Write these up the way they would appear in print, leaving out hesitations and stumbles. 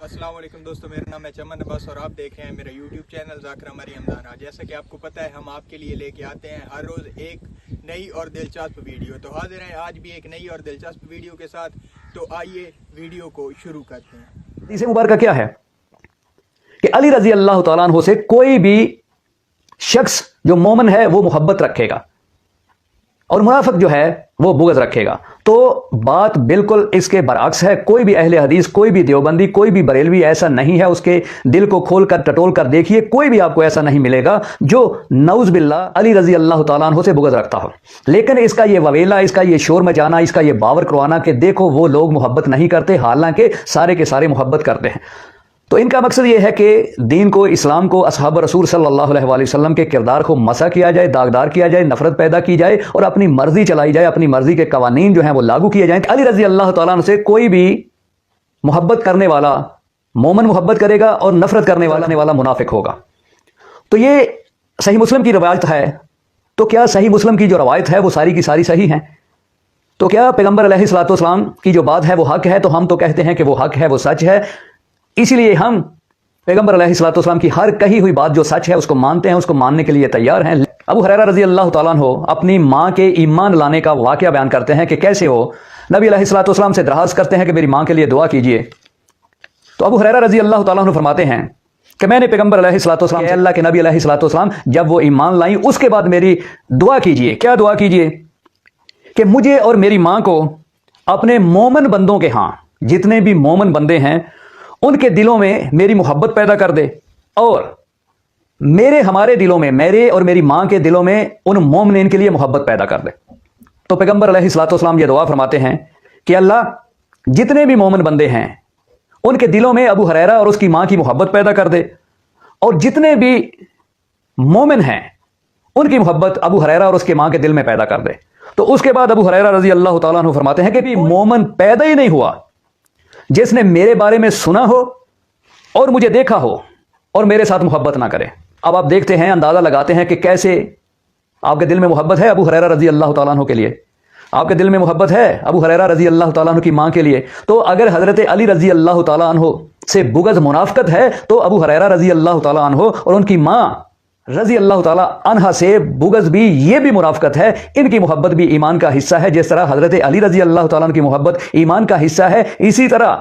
अस्सलाम वालेकुम दोस्तों, मेरा नाम है चमन अब्बास और आप देख रहे हैं मेरा यूट्यूब चैनल ज़ाकिर मरियम दाना। जैसा कि आपको पता है हम आपके लिए लेके आते हैं हर रोज़ एक नई और दिलचस्प वीडियो। तो हाजिर हैं आज भी एक नई और दिलचस्प वीडियो के साथ। तो आइए वीडियो को शुरू करते हैं। हदीस मुबारक क्या है कि अली रजी अल्लाह तआला अन्हु से कोई भी शख्स जो मोमिन है वो मोहब्बत रखेगा और मुनाफिक जो है वो बुग़्ज़ रखेगा। तो बात बिल्कुल इसके बरअक्स है। कोई भी अहले हदीस, कोई भी देवबंदी, कोई भी बरेलवी ऐसा नहीं है। उसके दिल को खोल कर टटोल कर देखिए, कोई भी आपको ऐसा नहीं मिलेगा जो नऊज़ बिल्लाह अली रजी अल्लाह तआला अन्हु से बुग़्ज़ रखता हो। लेकिन इसका ये ववेला, इसका ये शोर मचाना, इसका ये बावर करवाना कि देखो वो लोग मोहब्बत नहीं करते, हालांकि सारे के सारे मोहब्बत करते हैं। तो इनका मकसद ये है कि दीन को, इस्लाम को, असहाब रसूल सल्लल्लाहु अलैहि वसल्लम के किरदार को मसा किया जाए, दागदार किया जाए, नफरत पैदा की जाए और अपनी मर्जी चलाई जाए, अपनी मर्जी के कवानीन जो हैं वो लागू किए जाएं। अली रजी अल्लाह तआला अन्हु से कोई भी मोहब्बत करने वाला मोमिन मोहब्बत करेगा और नफरत करने वाला मुनाफिक होगा। तो ये सही मुस्लिम की रवायत है। तो क्या सही मुस्लिम की जो रवायत है वो सारी की सारी सही है? तो क्या पैगम्बर अलैहिस्सलातु वस्सलाम की जो बात है वो हक है? तो हम तो कहते हैं कि वो हक है, वो सच है। इसीलिए हम पैगम्बर अलैहिस्सलातु वस्सलाम की हर कही हुई बात जो सच है उसको मानते हैं, उसको मानने के लिए तैयार हैं। अबू हुरैरा रजी अल्लाह तआला अन्हु अपनी माँ के ईमान लाने का वाक़या बयान करते हैं कि कैसे वो नबी अलैहिस्सलातु वस्सलाम से दरख्वास्त करते हैं कि मेरी माँ के लिए दुआ कीजिए। तो अबू हुरैरा रजी अल्लाह तआला अन्हु फरमाते हैं कि मैंने पैगम्बर अलैहिस्सलातु वस्सलाम से, अल्लाह के नबी अलैहिस्सलातु वस्सलाम जब वो ईमान लाई उसके बाद मेरी दुआ कीजिए। क्या दुआ कीजिए? कि मुझे और मेरी माँ को अपने मोमिन बंदों के यहाँ, जितने भी मोमिन बंदे हैं उनके दिलों में मेरी मोहब्बत पैदा कर दे और हमारे दिलों में, मेरे और मेरी माँ के दिलों में उन मोमिनीन के लिए मोहब्बत पैदा कर दे। तो पैगम्बर अलैहिस्सलातु वस्सलाम ये दुआ फरमाते हैं कि अल्लाह जितने भी मोमिन बंदे हैं उनके दिलों में अबू हुरैरा और उसकी माँ की मोहब्बत पैदा कर दे और जितने भी मोमिन हैं उनकी मोहब्बत अबू हुरैरा और उसके माँ के दिल में पैदा कर दे। तो उसके बाद अबू हुरैरा रजी अल्लाह तआला अन्हु फरमाते हैं कि भी मोमिन पैदा ही नहीं हुआ जिसने मेरे बारे में सुना हो और मुझे देखा हो और मेरे साथ मोहब्बत ना करे। अब आप देखते हैं, अंदाज़ा लगाते हैं कि कैसे आपके दिल में मोहब्बत है अबू हुरैरा रजी अल्लाह तआला अन्हु के लिए, आपके दिल में मोहब्बत है अबू हुरैरा रजी अल्लाह तआला अन्हु की माँ के लिए। तो अगर हज़रत अली रजी अल्लाह तआला अन्हु से बुग़्ज़ मुनाफ़िक़त है तो अबू हुरैरा रजी अल्लाह तआला अन्हु और उनकी माँ रजी अल्लाह तआला अन्हा से बुग़्ज़ भी, ये भी मुनाफ़िक़त है। इनकी मोहब्बत भी ईमान का हिस्सा है। जिस तरह हज़रत अली रजी अल्लाह तआला अन्हु की मोहब्बत ईमान का हिस्सा है, इसी तरह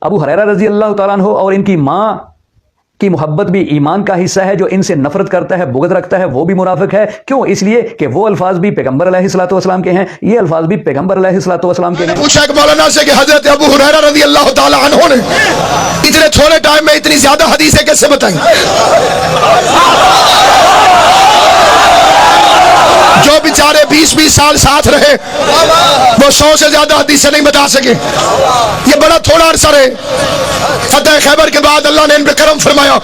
अबू हुरैरा रजी अल्लाह तआला अन्हु और इनकी माँ की मोहब्बत भी ईमान का हिस्सा है। जो इनसे नफरत करता है, बुग़्ज़ रखता है, वो भी मुनाफ़िक़ है। क्यों? इसलिए कि वो अल्फाज भी पैगम्बर अलैहिस्सलातु वस्सलाम के हैं, ये अल्फाज भी पैगम्बर अलैहिस्सलातु वस्सलाम के हैं। पूछा मौलाना से कि हज़रत अबू हुरैरा रज़ी अल्लाह तआला अन्हु ने इतने थोड़े टाइम में इतनी ज्यादा हदीसें कैसे बताई? जो बेचारे 20-20 साल साथ रहे वो 100 से ज्यादा हदीसें नहीं बता सके। ये बड़ा थोड़ा अरसा रहे। फतह खैबर के बाद अल्लाह ने इन पे करम फरमाया।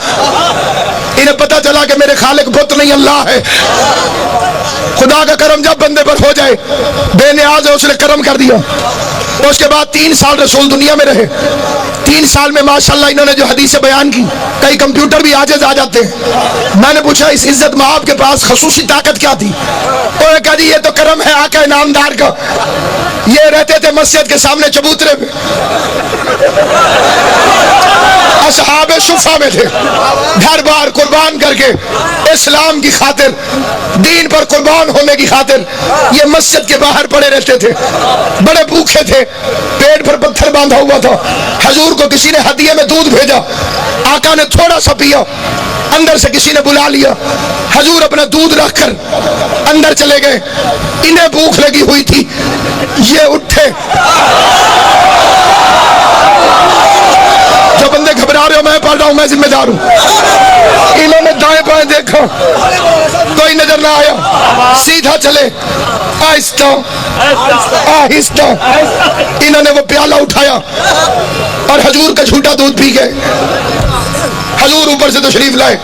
इन्हें पता चला कि मेरे खालिक बुत नहीं अल्लाह है। खुदा का करम जब बंदे पर हो जाए, बेनियाज है, उसने करम कर दिया। उसके बाद 3 साल रसूल दुनिया में रहे। 3 साल में माशाल्लाह इन्होंने जो हदीसें बयान की, कई कंप्यूटर भी आजिज़ आ जाते हैं। मैंने पूछा इस इज्जत में आपके पास खसूसी ताकत क्या थी? उन्होंने कहा जी ये तो करम है आका इनामदार का। ये रहते थे मस्जिद के सामने चबूतरे पे, असहाबे सुफ़ा में थे, घर बार कुर्बान करके इस्लाम की खातिर, दीन पर कुर्बान होने की खातिर ये मस्जिद के बाहर पड़े रहते थे। बड़े भूखे थे, पेट पर पत्थर बांधा हुआ था। हजूर को किसी ने हदिये में दूध भेजा, आका ने थोड़ा सा पिया, अंदर से किसी ने बुला लिया। हजूर अपना दूध रखकर अंदर चले गए। इन्हें भूख लगी हुई थी, ये उठे। जो बंदे घबरा रहे हो, मैं पढ़ रहा हूं, मैं जिम्मेदार हूं। इन्होंने दाएं बाएं देखा, कोई नजर ना आया, सीधा चले, आहिस्ता आहिस्ता। इन्होंने वो प्याला उठाया और हजूर का झूठा दूध पी गए। हजूर ऊपर से तशरीफ लाए,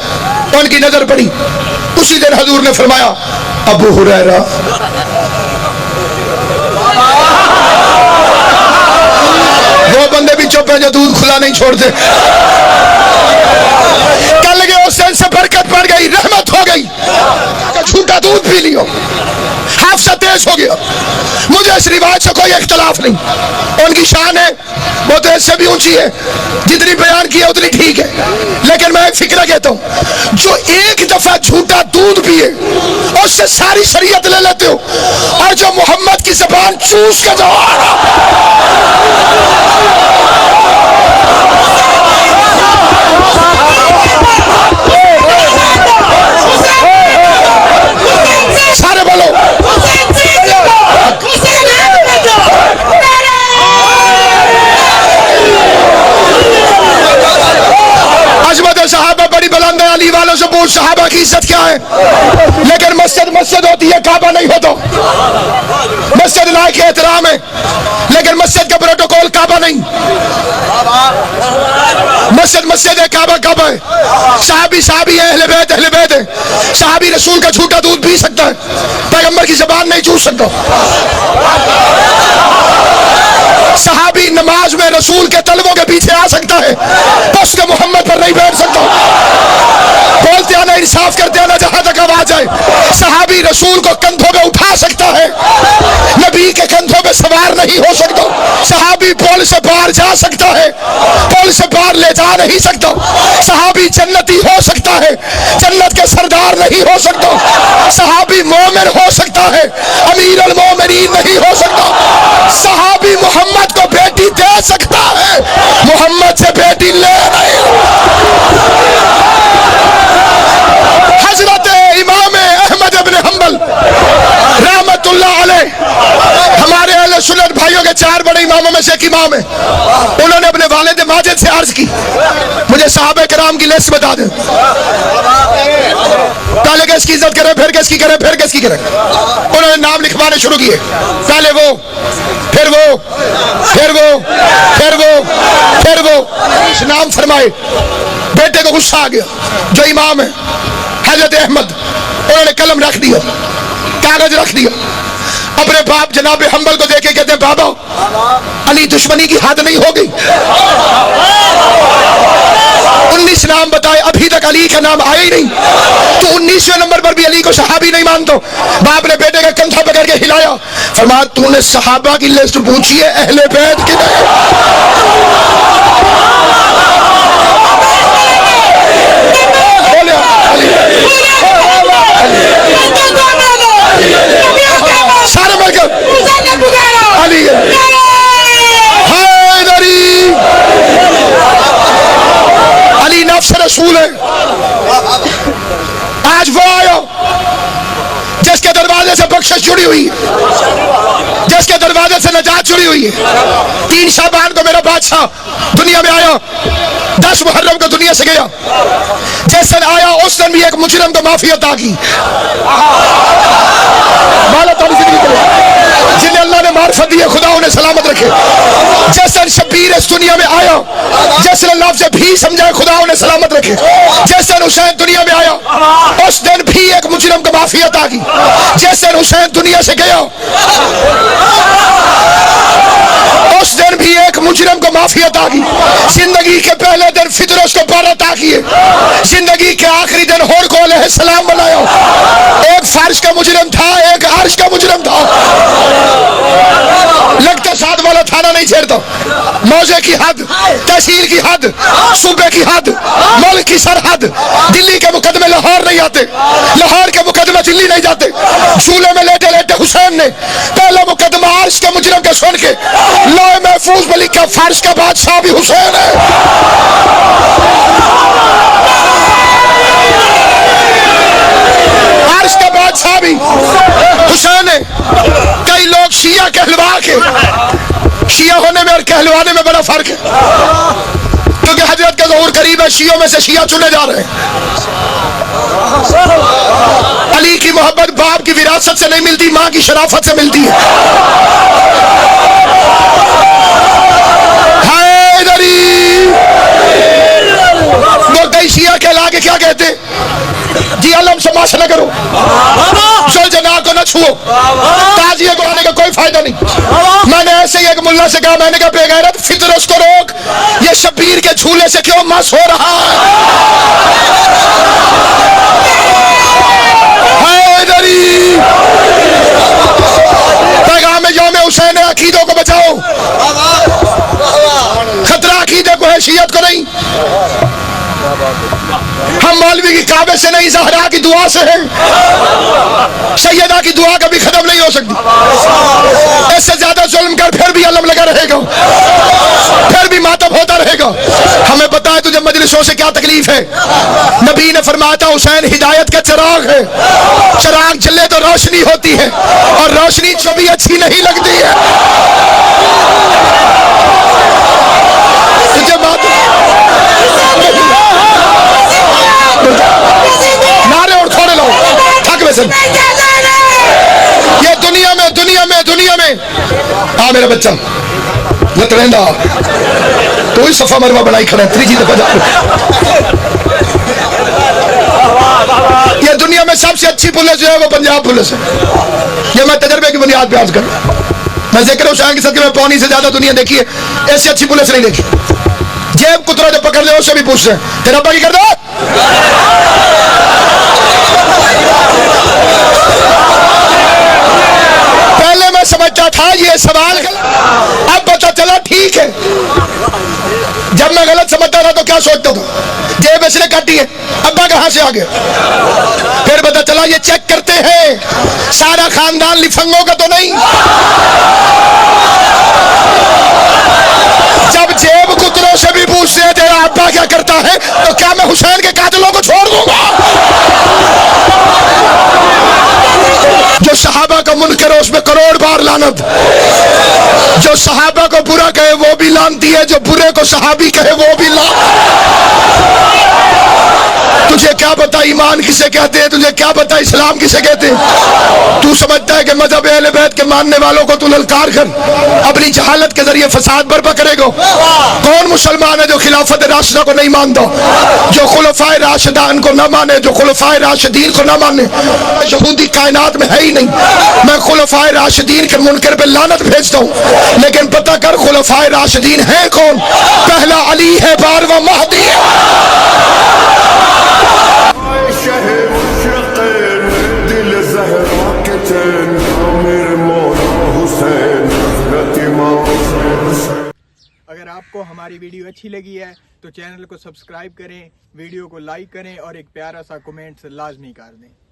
उनकी नजर पड़ी। उसी दिन हजूर ने फरमाया अबू हुरैरा वो बंदे भी चुप है जो दूध खुला नहीं छोड़ते। कल के उस दिन से बरकत बढ़ गई, रहमत हो गई। झूठा दूध पी लियो, لفظ تیز ہو گیا. مجھے اس روایت سے کوئی اختلاف نہیں, ان کی شان ہے, وہ تو اس سے بھی اونچی ہے, جتنی بیان کی ہے اتنی ٹھیک ہے. لیکن میں ایک فکرہ کہتا ہوں, جو ایک دفعہ جھوٹا دودھ پیے اس سے ساری شریعت لے لیتے ہو, اور جو محمد کی زبان چوس کے جو سارے بولو عظمت صحابہ بڑی بلند ہے. علی والوں سے پوچھ صحابہ کی عزت کیا ہے. لیکن مسجد ہوتی ہے, کعبہ نہیں ہوتا. مسجد لائق احترام ہے, لیکن مسجد کا پروٹوکول کعبہ نہیں. مسجد ہے, کعبہ ہے. صحابی ہے, اہل بیت ہے. صحابی رسول کا جھوٹا دودھ پی سکتا ہے, پیغمبر کی زبان نہیں چوس سکتا. صحابی نماز میں رسول کے طلبوں کے پیچھے آ سکتا ہے, بس کے محمد پر نہیں بیٹھ سکتا. بولتے آنا, انصاف کرتے آنا جہاں تک آواز آئے. صحابی رسول کو کندھوں پہ اٹھا سکتا ہے, نبی کے کندھوں پہ سوار نہیں ہو سکتا. صحابی پول سے باہر جا سکتا ہے, پول سے باہر لے جا نہیں سکتا. صحابی جنتی ہو سکتا ہے, جنت کے سردار نہیں ہو سکتا. صحابی مومن ہو سکتا ہے, امیر المومنین نہیں ہو سکتا. صحابی محمد کو بیٹی دے سکتا ہے, محمد سے بیٹی لے نہیں. حضرت امام احمد ابن حنبل رحمت اللہ علیہ ہمارے اہل سنت بھائیوں کے 4 بڑے اماموں میں سے ایک امام ہے. انہوں نے اپنے والد ماجد سے عرض کی, مجھے صحابہ کرام کی لسٹ بتا دیں. پہلے کس کی عزت کریں, پھر کس کی کریں, پھر کس کی کریں. انہوں نے نام لکھوانے شروع کیے, پہلے وہ, پھر وہ, پھر وہ, پھر وہ, پھر وہ. نام فرمائے. بیٹے کو غصہ آ گیا, جو امام ہے حضرت احمد, انہوں نے قلم رکھ دیا, کاغذ رکھ دیا. اپنے باپ جناب حنبل کو دیکھ کے کہتے ہیں, بابا علی دشمنی کی حد نہیں ہو گئی. 19 نام بتائے, ابھی تک علی کا نام آیا ہی نہیں. تو 19ویں نمبر پر بھی علی کو صحابی نہیں مانتا. باپ نے بیٹے کا کندھا پکڑ کے ہلایا, فرمایا تو نے صحابہ کی لسٹ پوچھی ہے, اہل بیت کی نہیں. سارے مل کر علی حیدری, علی نفس رسول ہے. آج وہ آیا جس کے دروازے سے بخشش جڑی ہوئی ہے, جس کے دروازے سے نجات جڑی ہوئی ہے. 3 شعبان کو میرا بادشاہ دنیا میں آیا, 10 محرم کو دنیا سے گیا. جس دن آیا اس دن بھی ایک مجرم کو معافی عطا کی. جنہیں اللہ نے معرفت دی ہے, خدا انہیں سلامت رکھے. جس دن شبیر اس دنیا میں آیا, جس دن لفظ بھی سمجھائے, خدا انہیں سلامت رکھے. جس دن حسین دنیا میں آیا, اس دن بھی ایک مجرم کو معافی عطا کی. جس دن حسین دنیا سے گیا, اس دن بھی ایک مجرم کو معافی عطا کی. زندگی کے پہلے دن فطر اس کو بر عطا کیے, زندگی کے آخری دن ہور کو علیہ السلام بنایا. ایک فرش کا مجرم تھا, ایک عرش کا مجرم تھا. لگتا ساتھ والا تھانہ نہیں چھیڑتا. موضع کی حد, تحصیل کی حد, صوبے کی حد, ملک کی سرحد. دلی کے مقدمے لاہور نہیں آتے, لاہور کے مقدمے دلی نہیں جاتے. جھولے میں لیٹے لیٹے حسین نے پہلا مقدمہ عرش کے مجرم کے سن کے لوح محفوظ میں لکھا, فرش کا بادشاہ بھی حسین ہے. عرش کا بادشاہ بھی حسین ہے. کئی لوگ شیعہ کہلوا کے, شیعہ ہونے میں اور کہلوانے میں بڑا فرق ہے, کیونکہ حضرت کا ظہور قریب ہے. شیعوں میں سے شیعہ چنے جا رہے ہیں. علی کی محبت باپ کی وراثت سے نہیں ملتی, ماں کی شرافت سے ملتی ہے. حیدری. وہ کئی شیعہ کہلا کے کیا کہتے, جی علم سے معاش نہ کرو, جناح کو نہ چھو, تازیہ کو آنے کا کوئی فائدہ نہیں. میں نے ایسے ہی ایک ملا سے کہا, میں نے کہا بے غیرت, فطر اس کو روک, یہ شبیر کے جھولے سے کیوں مس ہو رہا ہے. حیدری शियत को नहीं, हम मौलवी की काबे से नहीं, ज़हरा की दुआ से हैं। सैयदा की दुआ कभी खत्म नहीं हो सकती। इससे ज्यादा जुल्म कर फिर भी अलम लगा रहेगा, फिर भी मातम होता रहेगा। हमें पता है तुझे मजलिसों से क्या तकलीफ है। नबी ने फरमाया था हुसैन हिदायत का चिराग है, चिराग जले तो रोशनी होती है और रोशनी कभी अच्छी नहीं लगती है। तुझे नारे और थोड़े लो थक वैसे ये दुनिया में हाँ मेरा बच्चा लतरेंदा तो ही सफा मरवा बनाई खड़ा है, तीसरी दफा ये दुनिया में सबसे अच्छी पुलिस जो है वो पंजाब पुलिस है। ये मैं तजर्बे की बुनियाद पे अर्ज कर, मैं जिक्र हुसैन के सदके में पौनी से ज्यादा दुनिया देखी है, ऐसी अच्छी पुलिस नहीं देखी। जेब कुतरा जो पकड़ ले उससे भी पूछते हैं तेरा अब्बा की कर दो। पहले मैं समझता था ये सवाल गलत, अब पता चला ठीक है। जब मैं गलत समझता था तो क्या सोचता था, जेब इसने काटी है, अब्बा कहां से आ गया। फिर पता चला ये चेक करते हैं सारा खानदान लिफंगों का तो नहीं। जब जेब कुतरों से भी पूछते हैं तेरा अब्बा क्या करता है, तो क्या मैं हुसैन के कातिलों को छोड़ दूंगा। जो सहाबा का मुनकर है उसमें करोड़ बार लानत, जो सहाबा को बुरा कहे वो भी लानती है, जो बुरे को सहाबी कहे वो भी लान। तुझे क्या पता ईमान किसे कहते हैं, तुझे क्या पता इस्लाम किसे कहते हैं। तू समझता है कि मजहब अहले बैत के मानने वालों को तू ललकार कर अपनी जहालत के जरिए फसाद बर्पा करेगा। कौन मुसलमान है जो खिलाफत राशिदा को नहीं मानता, जो खुलफाए राशिदान को न माने, जो खुलफाए राशिदीन को न माने। यहूदी कायनात में है ही नहीं। मैं खुलफाए राशिदीन के मुनकर पे लानत भेजता हूँ, लेकिन पता कर खुलफाए राशिदीन है कौन। पहला अली है, बारहवां महदी है। अगर आपको हमारी वीडियो अच्छी लगी है तो चैनल को सब्सक्राइब करें, वीडियो को लाइक करें और एक प्यारा सा कमेंट लाजमी कर दें।